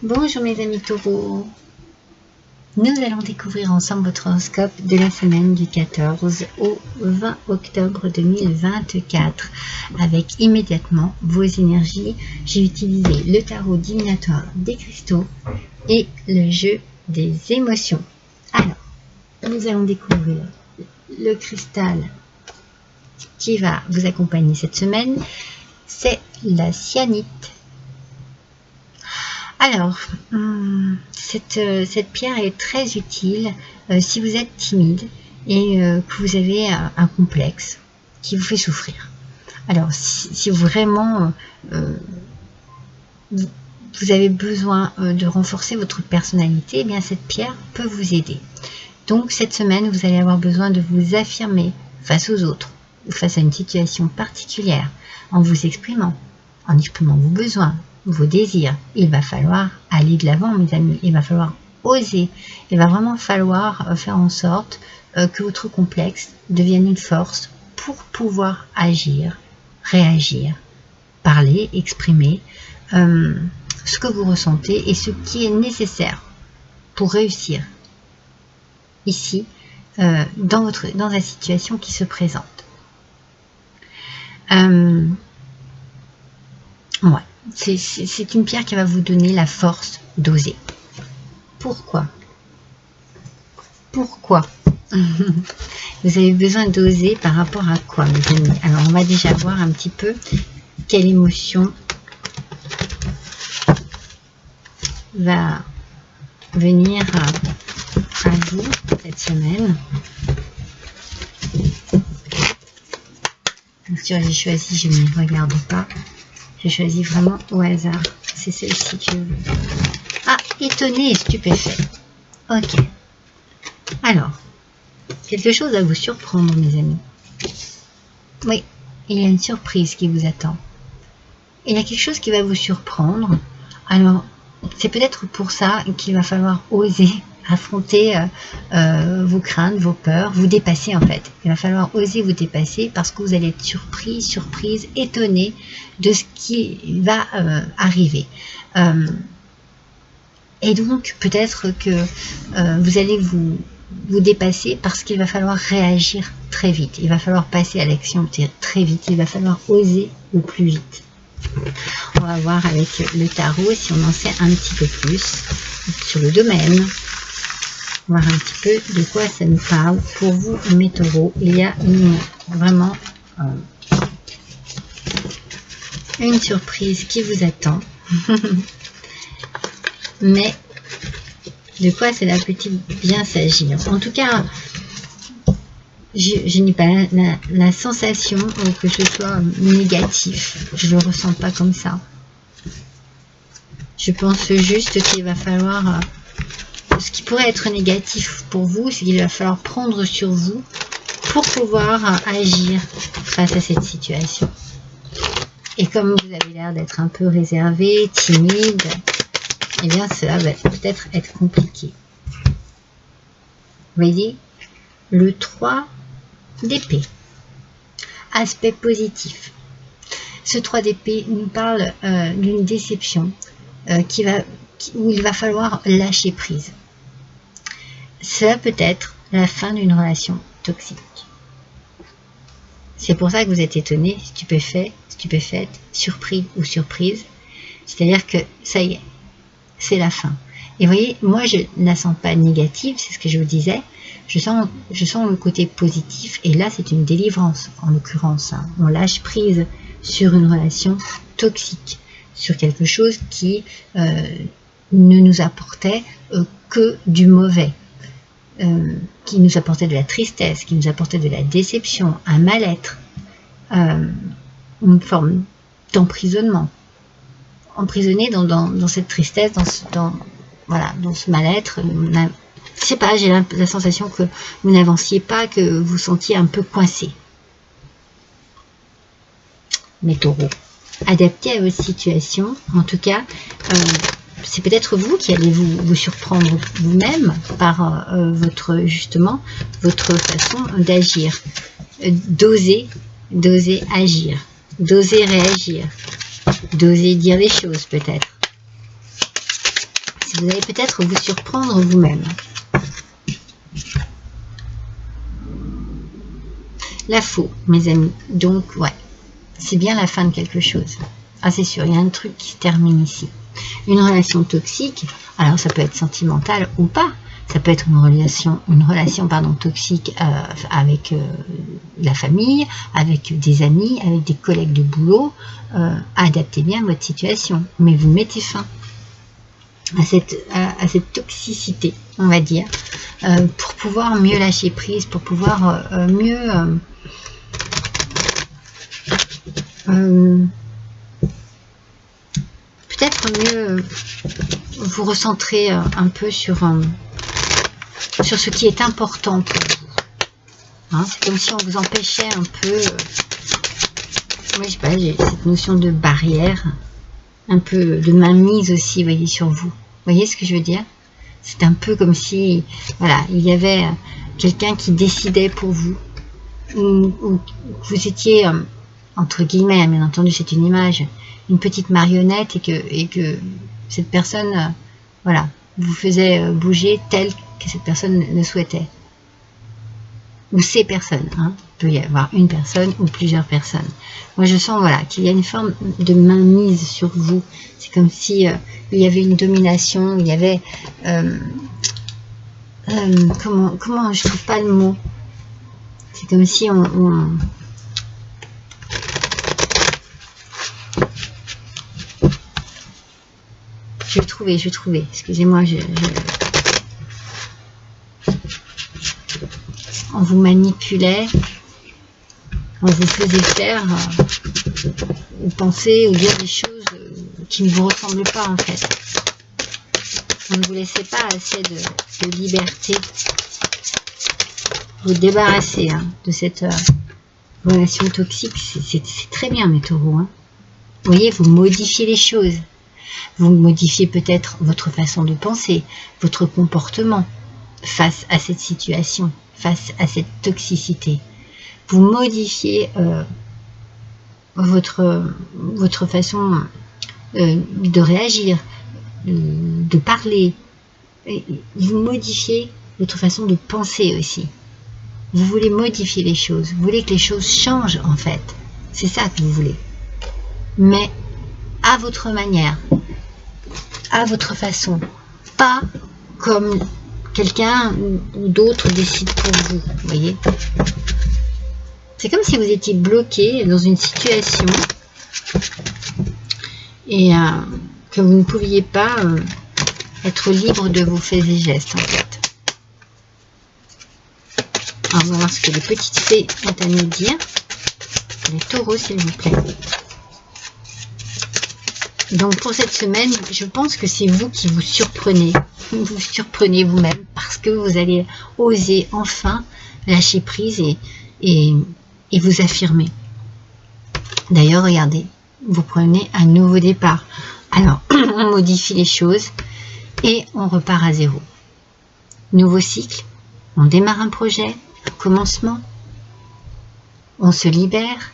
Bonjour mes amis taureaux. Nous allons découvrir ensemble votre horoscope de la semaine du 14 au 20 octobre 2024 avec immédiatement vos énergies. J'ai utilisé le tarot divinatoire des cristaux et le jeu des émotions. Alors, nous allons découvrir le cristal qui va vous accompagner cette semaine. C'est la cyanite. Alors, cette pierre est très utile si vous êtes timide et que vous avez un complexe qui vous fait souffrir. Alors, si vraiment vous avez besoin de renforcer votre personnalité, eh bien cette pierre peut vous aider. Donc, cette semaine, vous allez avoir besoin de vous affirmer face aux autres ou face à une situation particulière en vous exprimant vos besoins, vos désirs. Il va falloir aller de l'avant, mes amis. Il va falloir oser. Il va vraiment falloir faire en sorte que votre complexe devienne une force pour pouvoir agir, réagir, parler, exprimer ce que vous ressentez et ce qui est nécessaire pour réussir ici dans la situation qui se présente. Ouais. C'est une pierre qui va vous donner la force d'oser. Pourquoi vous avez besoin d'oser par rapport à quoi, mes amis? Alors, on va déjà voir un petit peu quelle émotion va venir à vous cette semaine. Bien sûr, j'ai choisi, je ne regarde pas. J'ai choisi vraiment au hasard. C'est celle-ci que je veux. Ah, étonné et stupéfait. Ok. Alors, quelque chose va vous surprendre, mes amis. Oui, il y a une surprise qui vous attend. Il y a quelque chose qui va vous surprendre. Alors, c'est peut-être pour ça qu'il va falloir oser affronter vos craintes, vos peurs, vous dépasser en fait. Il va falloir oser vous dépasser parce que vous allez être surprise, étonné de ce qui va arriver. Et donc peut-être que vous allez vous dépasser parce qu'il va falloir réagir très vite. Il va falloir passer à l'action très vite. Il va falloir oser au plus vite. On va voir avec le tarot si on en sait un petit peu plus sur le domaine. Voir un petit peu de quoi ça nous parle. Pour vous, mes taureaux, il y a vraiment une surprise qui vous attend. Mais de quoi cela peut-il bien s'agir? En tout cas, je n'ai pas la sensation que ce soit négatif. Je ne le ressens pas comme ça. Je pense juste qu'il va falloir... ce qui pourrait être négatif pour vous, c'est qu'il va falloir prendre sur vous pour pouvoir agir face à cette situation. Et comme vous avez l'air d'être un peu réservé, timide, eh bien cela va peut-être être compliqué. Vous voyez, le 3 d'épée. Aspect positif. Ce 3 d'épée nous parle d'une déception où il va falloir lâcher prise. Cela peut être la fin d'une relation toxique. C'est pour ça que vous êtes étonné, stupéfait, stupéfaite, surpris ou surprise. C'est-à-dire que ça y est, c'est la fin. Et vous voyez, moi je ne la sens pas négative, c'est ce que je vous disais. Je sens le côté positif et là c'est une délivrance en l'occurrence. Hein. On lâche prise sur une relation toxique, sur quelque chose qui ne nous apportait que du mauvais. Qui nous apportait de la tristesse, qui nous apportait de la déception, un mal-être, une forme d'emprisonnement. Emprisonné dans cette tristesse, dans ce mal-être. Je sais pas, j'ai la sensation que vous n'avanciez pas, que vous sentiez un peu coincé. Mes taureaux, adaptés à votre situation, en tout cas, c'est peut-être vous qui allez vous surprendre vous-même par votre façon d'agir, d'oser agir, d'oser réagir, d'oser dire les choses peut-être. Vous allez peut-être vous surprendre vous-même. La faux, mes amis. Donc, ouais, c'est bien la fin de quelque chose. Ah, c'est sûr, il y a un truc qui se termine ici. Une relation toxique, alors ça peut être sentimental ou pas. Ça peut être une relation toxique avec la famille, avec des amis, avec des collègues de boulot. Adaptez bien votre situation, mais vous mettez fin à cette toxicité, on va dire, pour pouvoir mieux lâcher prise, pour pouvoir mieux peut-être mieux vous recentrer un peu sur ce qui est important pour vous. Hein, c'est comme si on vous empêchait un peu, moi je sais pas, j'ai cette notion de barrière, un peu de mainmise aussi, vous voyez, sur vous. Vous voyez ce que je veux dire? C'est un peu comme si, voilà, il y avait quelqu'un qui décidait pour vous, ou vous étiez, entre guillemets, bien entendu c'est une image, une petite marionnette, et que cette personne, voilà, vous faisait bouger tel que cette personne le souhaitait. Ou ces personnes, hein. Il peut y avoir une personne ou plusieurs personnes. Moi je sens, voilà, qu'il y a une forme de mainmise sur vous. C'est comme si il y avait une domination, il y avait comment je trouve pas le mot. C'est comme si je vais trouver. Excusez-moi, on vous manipulait, on vous faisait faire ou penser ou dire des choses qui ne vous ressemblent pas en fait. On ne vous laissait pas assez de liberté. Vous débarrasser de cette relation toxique, c'est très bien mes taureaux. Hein. Vous voyez, vous modifiez les choses. Vous modifiez peut-être votre façon de penser, votre comportement face à cette situation, face à cette toxicité. Vous modifiez votre façon de réagir, de parler. Vous modifiez votre façon de penser aussi. Vous voulez modifier les choses. Vous voulez que les choses changent en fait. C'est ça que vous voulez. Mais à votre manière, à votre façon. Pas comme quelqu'un ou d'autres décident pour vous. Vous voyez ? C'est comme si vous étiez bloqué dans une situation et que vous ne pouviez pas être libre de vos faits et gestes en fait. Alors, on va voir ce que les petites fées ont à nous dire. Les taureaux, s'il vous plaît. Donc pour cette semaine, je pense que c'est vous qui vous surprenez. Vous surprenez vous-même parce que vous allez oser enfin lâcher prise et vous affirmer. D'ailleurs, regardez, vous prenez un nouveau départ. Alors, on modifie les choses et on repart à zéro. Nouveau cycle, on démarre un projet, un commencement, on se libère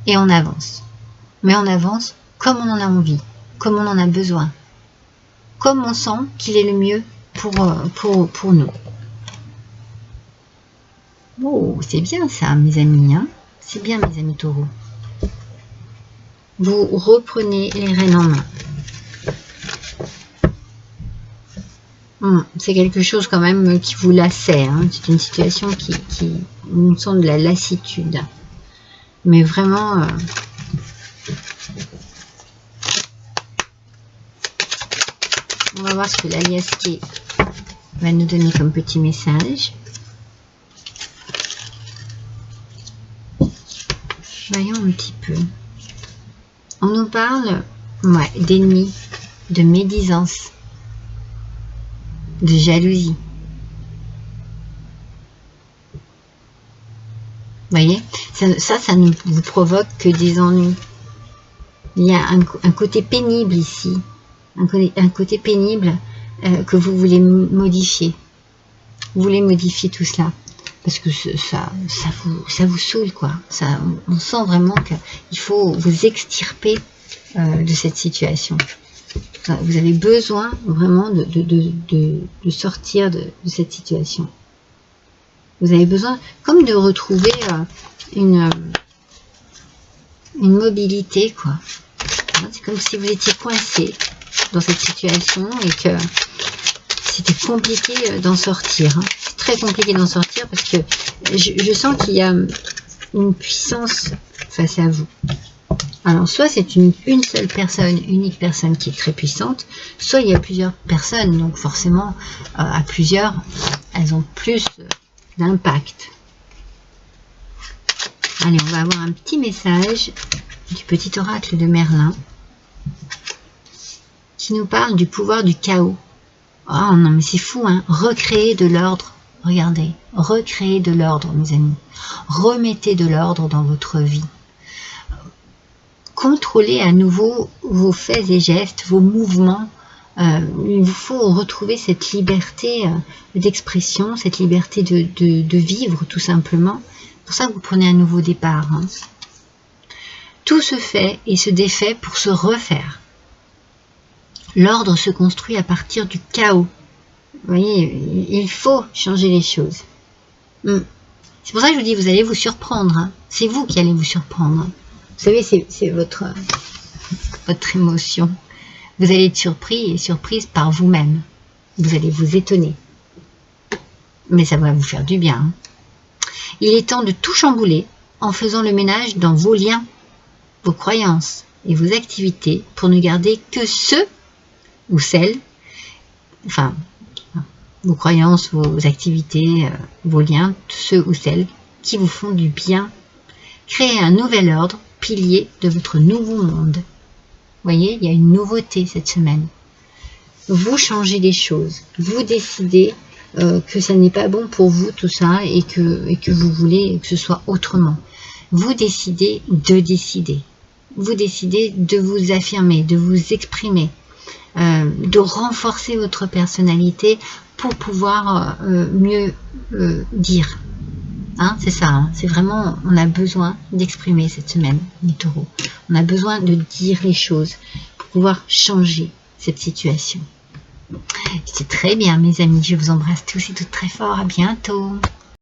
et on avance. Mais on avance comme on en a envie, comme on en a besoin, comme on sent qu'il est le mieux pour nous. Oh, c'est bien ça, mes amis, hein, c'est bien, mes amis taureaux. Vous reprenez les rênes en main. C'est quelque chose quand même qui vous lassait, hein. C'est une situation qui nous sent de la lassitude. Mais vraiment... on va voir ce que l'aliasqué va nous donner comme petit message. Voyons un petit peu. On nous parle d'ennemis, de médisance, de jalousie. Vous voyez, ça ne vous provoque que des ennuis. Il y a un côté pénible ici. Un côté pénible que vous voulez modifier. Vous voulez modifier tout cela. Parce que ça vous saoule, quoi. On sent vraiment qu'il faut vous extirper de cette situation. Vous avez besoin vraiment de sortir de cette situation. Vous avez besoin comme de retrouver une mobilité, quoi. C'est comme si vous étiez coincé dans cette situation et que c'était compliqué d'en sortir. C'est très compliqué d'en sortir parce que je sens qu'il y a une puissance face à vous. Alors, soit c'est une seule personne, unique personne qui est très puissante, soit il y a plusieurs personnes, donc forcément, à plusieurs, elles ont plus d'impact. Allez, on va avoir un petit message du petit oracle de Merlin qui nous parle du pouvoir du chaos. Oh non, mais c'est fou, hein. Recréer de l'ordre. Regardez, recréer de l'ordre, mes amis. Remettez de l'ordre dans votre vie. Contrôlez à nouveau vos faits et gestes, vos mouvements. Il vous faut retrouver cette liberté d'expression, cette liberté de vivre, tout simplement. C'est pour ça que vous prenez un nouveau départ. Hein. Tout se fait et se défait pour se refaire. L'ordre se construit à partir du chaos. Vous voyez, il faut changer les choses. C'est pour ça que je vous dis, vous allez vous surprendre. Hein. C'est vous qui allez vous surprendre. Vous savez, c'est votre émotion. Vous allez être surpris et surprise par vous-même. Vous allez vous étonner. Mais ça va vous faire du bien. Hein. Il est temps de tout chambouler en faisant le ménage dans vos liens, vos croyances et vos activités pour ne garder que ceux ou celles, enfin, vos croyances, vos activités, vos liens, ceux ou celles qui vous font du bien. Créez un nouvel ordre, pilier de votre nouveau monde. Vous voyez, il y a une nouveauté cette semaine. Vous changez les choses. Vous décidez que ça n'est pas bon pour vous tout ça et que vous voulez que ce soit autrement. Vous décidez de décider. Vous décidez de vous affirmer, de vous exprimer, de renforcer votre personnalité pour pouvoir mieux dire. Hein, c'est ça, hein, c'est vraiment, on a besoin d'exprimer cette semaine, les taureaux. On a besoin de dire les choses pour pouvoir changer cette situation. C'est très bien, mes amis, je vous embrasse tous et toutes très fort, à bientôt.